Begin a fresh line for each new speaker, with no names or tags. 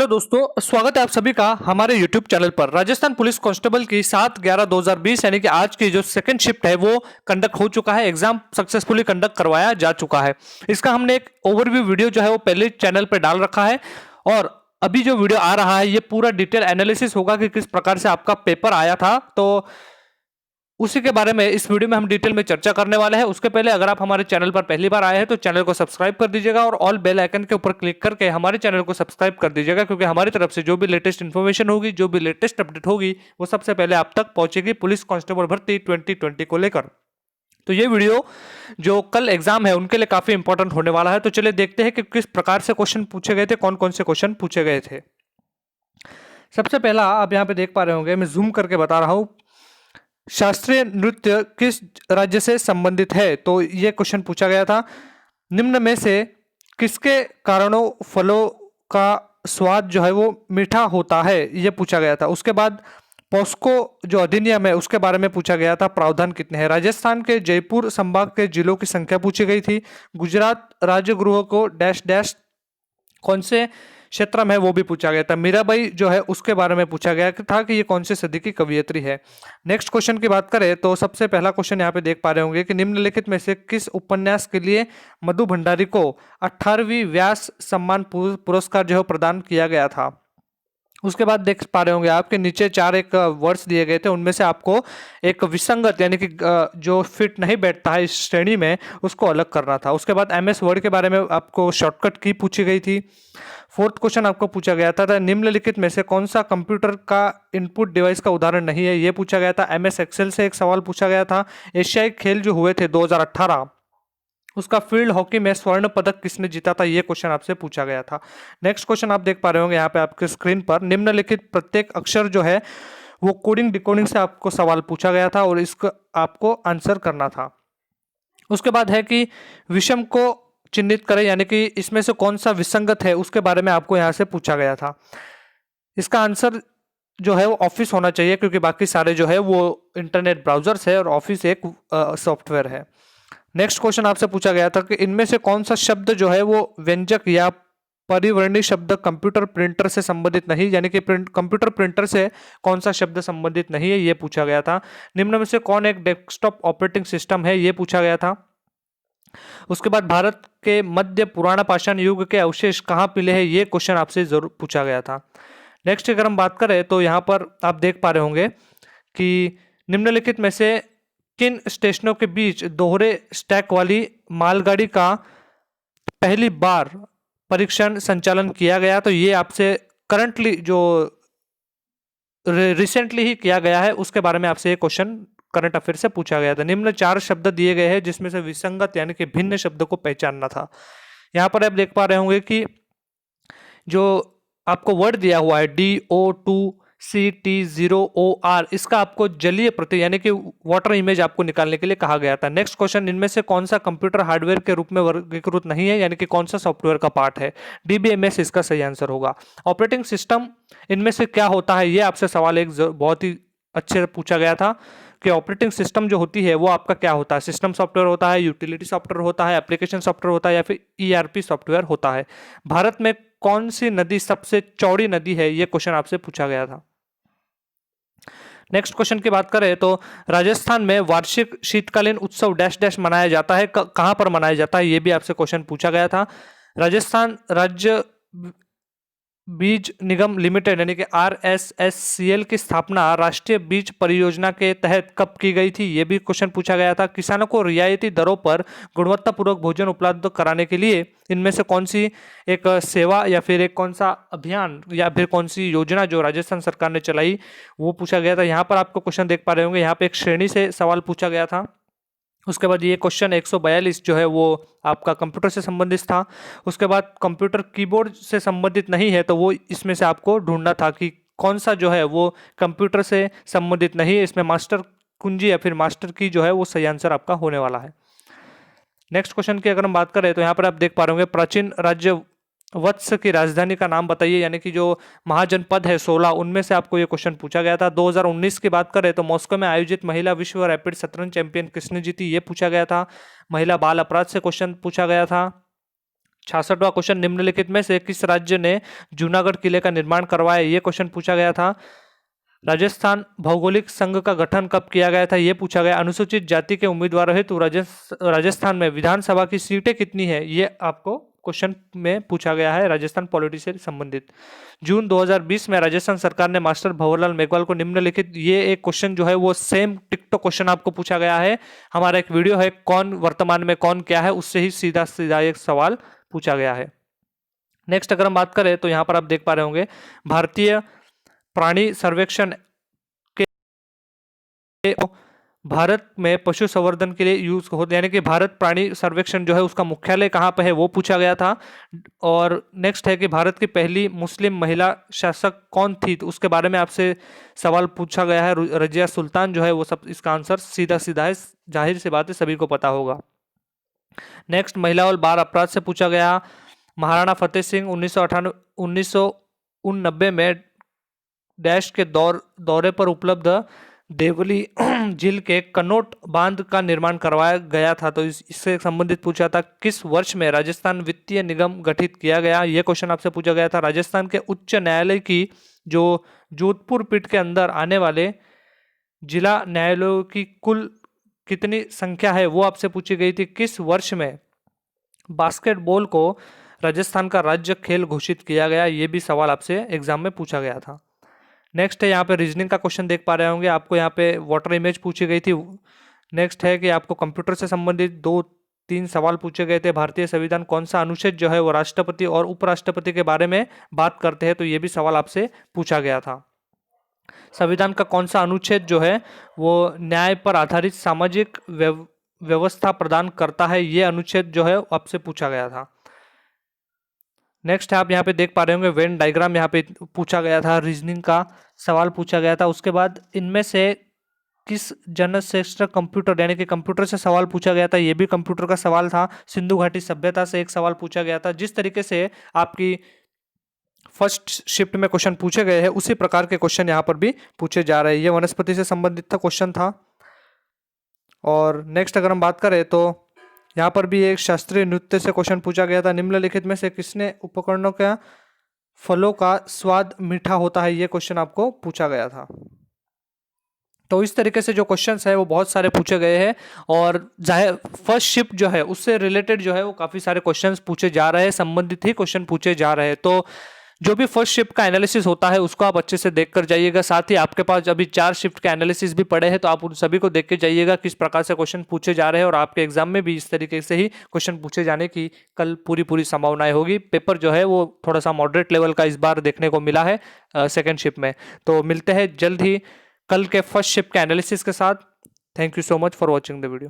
Hello दोस्तों, स्वागत है आप सभी का हमारे YouTube चैनल पर। राजस्थान पुलिस कांस्टेबल की 7/11/2020 यानी कि आज की जो सेकंड शिफ्ट है वो कंडक्ट हो चुका है। एग्जाम सक्सेसफुली कंडक्ट करवाया जा चुका है। इसका हमने एक ओवरव्यू वीडियो जो है वो पहले चैनल पर डाल रखा है और अभी जो वीडियो आ रहा है ये पूरा डिटेल एनालिसिस होगा कि किस प्रकार से आपका पेपर आया था, तो उसी के बारे में इस वीडियो में हम डिटेल में चर्चा करने वाले हैं। उसके पहले अगर आप हमारे चैनल पर पहली बार आए हैं तो चैनल को सब्सक्राइब कर दीजिएगा और ऑल बेल आइकन के ऊपर क्लिक करके हमारे चैनल को सब्सक्राइब कर दीजिएगा, क्योंकि हमारी तरफ से जो भी लेटेस्ट इन्फॉर्मेशन होगी, जो भी लेटेस्ट अपडेट होगी, वो सबसे पहले आप तक पहुंचेगी पुलिस कांस्टेबल भर्ती 2020 को लेकर। तो ये वीडियो जो कल एग्जाम है उनके लिए काफी इंपॉर्टेंट होने वाला है। तो चलिए देखते हैं कि किस प्रकार से क्वेश्चन पूछे गए थे, कौन कौन से क्वेश्चन पूछे गए थे। सबसे पहला आप यहाँ पे देख पा रहे होंगे, मैं जूम करके बता रहा हूँ, शास्त्रीय नृत्य किस राज्य से संबंधित है। तो ये क्वेश्चन पूछा गया था। निम्न में से किसके कारणों फलों का स्वाद जो है वो मीठा होता है, ये पूछा गया था। उसके बाद पॉस्को जो अधिनियम है उसके बारे में पूछा गया था, प्रावधान कितने हैं। राजस्थान के जयपुर संभाग के जिलों की संख्या पूछी गई थी। गुजरात राज्य गृह को डैश डैश कौन से क्षेत्र में है वो भी पूछा गया था। मीराबाई जो है उसके बारे में पूछा गया था कि ये कौन से सदी की कवियत्री है। नेक्स्ट क्वेश्चन की बात करें तो सबसे पहला क्वेश्चन यहाँ पे देख पा रहे होंगे कि निम्नलिखित में से किस उपन्यास के लिए मधु भंडारी को 18वीं व्यास सम्मान पुरस्कार जो है प्रदान किया गया था। उसके बाद देख पा रहे होंगे आपके नीचे चार एक वर्ड्स दिए गए थे, उनमें से आपको एक विसंगत यानी कि जो फिट नहीं बैठता है इस श्रेणी में उसको अलग करना था। उसके बाद MS वर्ड के बारे में आपको शॉर्टकट की पूछी गई थी। फोर्थ क्वेश्चन आपको पूछा गया था निम्नलिखित में से कौन सा कंप्यूटर का इनपुट डिवाइस का उदाहरण नहीं है, ये पूछा गया था। MS एक्सेल से एक सवाल पूछा गया था। एशियाई खेल जो हुए थे 2018 उसका फील्ड हॉकी में स्वर्ण पदक किसने जीता था, ये क्वेश्चन आपसे पूछा गया था। नेक्स्ट क्वेश्चन आप देख पा रहे होंगे यहाँ पे आपके स्क्रीन पर, निम्नलिखित प्रत्येक अक्षर जो है वो कोडिंग डिकोडिंग से आपको सवाल पूछा गया था और इसका आपको आंसर करना था। उसके बाद है कि विषम को चिन्हित करें, यानी कि इसमें से कौन सा विसंगत है उसके बारे में आपको यहाँ से पूछा गया था। इसका आंसर जो है वो ऑफिस होना चाहिए, क्योंकि बाकी सारे जो है वो इंटरनेट ब्राउजर्स है और ऑफिस एक सॉफ्टवेयर है। नेक्स्ट क्वेश्चन आपसे पूछा गया था कि इनमें से कौन सा शब्द जो है वो व्यंजक या परिवर्णी शब्द कंप्यूटर प्रिंटर से संबंधित नहीं, यानी कि कंप्यूटर प्रिंटर से कौन सा शब्द संबंधित नहीं है, ये पूछा गया था। निम्न में से कौन एक डेस्कटॉप ऑपरेटिंग सिस्टम है, ये पूछा गया था। उसके बाद भारत के मध्य पुराना पाषाण युग के अवशेष कहाँ मिले हैं, ये क्वेश्चन आपसे जरूर पूछा गया था। नेक्स्ट अगर हम बात करें तो यहाँ पर आप देख पा रहे होंगे कि निम्नलिखित में से किन स्टेशनों के बीच दोहरे स्टैक वाली मालगाड़ी का पहली बार परीक्षण संचालन किया गया। तो ये आपसे करंटली जो रिसेंटली ही किया गया है उसके बारे में आपसे ये क्वेश्चन करंट अफेयर से पूछा गया था। निम्न 4 शब्द दिए गए हैं जिसमें से विसंगत यानी कि भिन्न शब्द को पहचानना था। यहाँ पर आप देख पा रहे होंगे कि जो आपको वर्ड दिया हुआ है DO2CT0OR, इसका आपको जलीय प्रत्यय यानी कि वाटर इमेज आपको निकालने के लिए कहा गया था। नेक्स्ट क्वेश्चन, इनमें से कौन सा कंप्यूटर हार्डवेयर के रूप में वर्गीकृत नहीं है, यानी कि कौन सा सॉफ्टवेयर का पार्ट है। DBMS इसका सही आंसर होगा। ऑपरेटिंग सिस्टम इनमें से क्या होता है, ये आपसे सवाल एक बहुत ही अच्छे पूछा गया था कि ऑपरेटिंग सिस्टम जो होती है वो आपका क्या होता है। सिस्टम सॉफ्टवेयर होता है, यूटिलिटी सॉफ्टवेयर होता है, एप्लीकेशन सॉफ्टवेयर होता है या फिर ERP सॉफ्टवेयर होता है। भारत में कौन सी नदी सबसे चौड़ी नदी है, ये क्वेश्चन आपसे पूछा गया था। नेक्स्ट क्वेश्चन की बात करें तो राजस्थान में वार्षिक शीतकालीन उत्सव डैश डैश मनाया जाता है, कहां पर मनाया जाता है, ये भी आपसे क्वेश्चन पूछा गया था। राजस्थान राज्य बीज निगम लिमिटेड यानी कि RSSCL की स्थापना राष्ट्रीय बीज परियोजना के तहत कब की गई थी, यह भी क्वेश्चन पूछा गया था। किसानों को रियायती दरों पर गुणवत्तापूर्वक भोजन उपलब्ध कराने के लिए इनमें से कौन सी एक सेवा या फिर एक कौन सा अभियान या फिर कौन सी योजना जो राजस्थान सरकार ने चलाई वो पूछा गया था। यहाँ पर आपको क्वेश्चन देख पा रहे होंगे, यहाँ पे एक श्रेणी से सवाल पूछा गया था। उसके बाद ये क्वेश्चन 142 जो है वो आपका कंप्यूटर से संबंधित था। उसके बाद कंप्यूटर कीबोर्ड से संबंधित नहीं है, तो वो इसमें से आपको ढूंढना था कि कौन सा जो है वो कंप्यूटर से संबंधित नहीं है। इसमें मास्टर कुंजी या फिर मास्टर की जो है वो सही आंसर आपका होने वाला है। नेक्स्ट क्वेश्चन की अगर हम बात करें तो यहाँ पर आप देख पा रहे होंगे, प्राचीन राज्य वत्स की राजधानी का नाम बताइए, यानी कि जो महाजनपद है 16 उनमें से आपको ये क्वेश्चन पूछा गया था। 2019 की बात करें तो मॉस्को में आयोजित महिला विश्व रैपिड शतरंज चैंपियन किसने जीती, ये पूछा गया था। महिला बाल अपराध से क्वेश्चन पूछा गया था। 66वां क्वेश्चन, निम्नलिखित में से किस राज्य ने जूनागढ़ किले का निर्माण करवाया, ये क्वेश्चन पूछा गया था। राजस्थान भौगोलिक संघ का गठन कब किया गया था, यह पूछा गया। अनुसूचित जाति के उम्मीदवारों हेतु राजस्थान में विधानसभा की सीटें कितनी है, ये आपको क्वेश्चन में पूछा गया है, राजस्थान पॉलिटी से संबंधित। जून 2020 में राजस्थान सरकार ने मास्टर भंवरलाल मेघवाल को निम्नलिखित, ये एक क्वेश्चन जो है वो सेम टिकटॉक क्वेश्चन आपको पूछा गया है। हमारा एक वीडियो है कौन वर्तमान में कौन क्या है, उससे ही सीधा सीधा एक सवाल पूछा गया है। नेक्स्ट अगर हम बात करें तो यहां पर आप देख पा रहे होंगे, भारतीय प्राणी सर्वेक्षण के भारत में पशु संवर्धन के लिए यूज होते, यानी कि भारत प्राणी सर्वेक्षण जो है उसका मुख्यालय कहाँ पे है वो पूछा गया था। और नेक्स्ट है कि भारत की पहली मुस्लिम महिला शासक कौन थी, तो उसके बारे में आपसे सवाल पूछा गया है, रजिया सुल्तान जो है वो सब। इसका आंसर सीधा सीधा है, जाहिर सी बात है सभी को पता होगा। नेक्स्ट, महिला और बाल अपराध से पूछा गया। महाराणा फतेह सिंह 1998 में डैश के दौरे पर उपलब्ध देवली झील के कनोट बांध का निर्माण करवाया गया था, तो इससे संबंधित पूछा था। किस वर्ष में राजस्थान वित्तीय निगम गठित किया गया, यह क्वेश्चन आपसे पूछा गया था। राजस्थान के उच्च न्यायालय की जो जोधपुर पीठ के अंदर आने वाले जिला न्यायालयों की कुल कितनी संख्या है वो आपसे पूछी गई थी। किस वर्ष में बास्केटबॉल को राजस्थान का राज्य खेल घोषित किया गया, ये भी सवाल आपसे एग्जाम में पूछा गया था। नेक्स्ट है यहाँ पे रीजनिंग का क्वेश्चन देख पा रहे होंगे, आपको यहाँ पे वाटर इमेज पूछी गई थी। नेक्स्ट है कि आपको कंप्यूटर से संबंधित 2-3 सवाल पूछे गए थे। भारतीय संविधान कौन सा अनुच्छेद जो है वो राष्ट्रपति और उपराष्ट्रपति के बारे में बात करते हैं, तो ये भी सवाल आपसे पूछा गया था। संविधान का कौन सा अनुच्छेद जो है वो न्याय पर आधारित सामाजिक व्यवस्था प्रदान करता है, ये अनुच्छेद जो है आपसे पूछा गया था। नेक्स्ट है आप यहाँ पे देख पा रहे होंगे वेन डायग्राम, यहाँ पे पूछा गया था, रीजनिंग का सवाल पूछा गया था। उसके बाद इनमें से किस जनश्रेष्ठ कंप्यूटर, यानी कि कंप्यूटर से सवाल पूछा गया था, ये भी कंप्यूटर का सवाल था। सिंधु घाटी सभ्यता से एक सवाल पूछा गया था। जिस तरीके से आपकी फर्स्ट शिफ्ट में क्वेश्चन पूछे गए हैं उसी प्रकार के क्वेश्चन यहाँ पर भी पूछे जा रहे हैं। ये वनस्पति से संबंधित था क्वेश्चन था। और नेक्स्ट अगर हम बात करें तो यहाँ पर भी एक शास्त्रीय नृत्य से क्वेश्चन पूछा गया था। निम्नलिखित में से किसने उपकरणों का फलों का स्वाद मीठा होता है, ये क्वेश्चन आपको पूछा गया था। तो इस तरीके से जो क्वेश्चंस है वो बहुत सारे पूछे गए हैं और जाहिर फर्स्ट शिफ्ट जो है उससे रिलेटेड जो है वो काफी सारे क्वेश्चंस पूछे जा रहे हैं, संबंधित ही क्वेश्चन पूछे जा रहे हैं। तो जो भी फर्स्ट शिफ्ट का एनालिसिस होता है उसको आप अच्छे से देख कर जाइएगा। साथ ही आपके पास अभी 4 शिफ्ट के एनालिसिस भी पड़े हैं, तो आप उन सभी को देख के जाइएगा किस प्रकार से क्वेश्चन पूछे जा रहे हैं, और आपके एग्जाम में भी इस तरीके से ही क्वेश्चन पूछे जाने की कल पूरी संभावनाएं होगी। पेपर जो है वो थोड़ा सा मॉडरेट लेवल का इस बार देखने को मिला है सेकेंड शिफ्ट में। तो मिलते हैं जल्द ही कल के फर्स्ट शिफ्ट के एनालिसिस के साथ। Thank you so much for watching the video.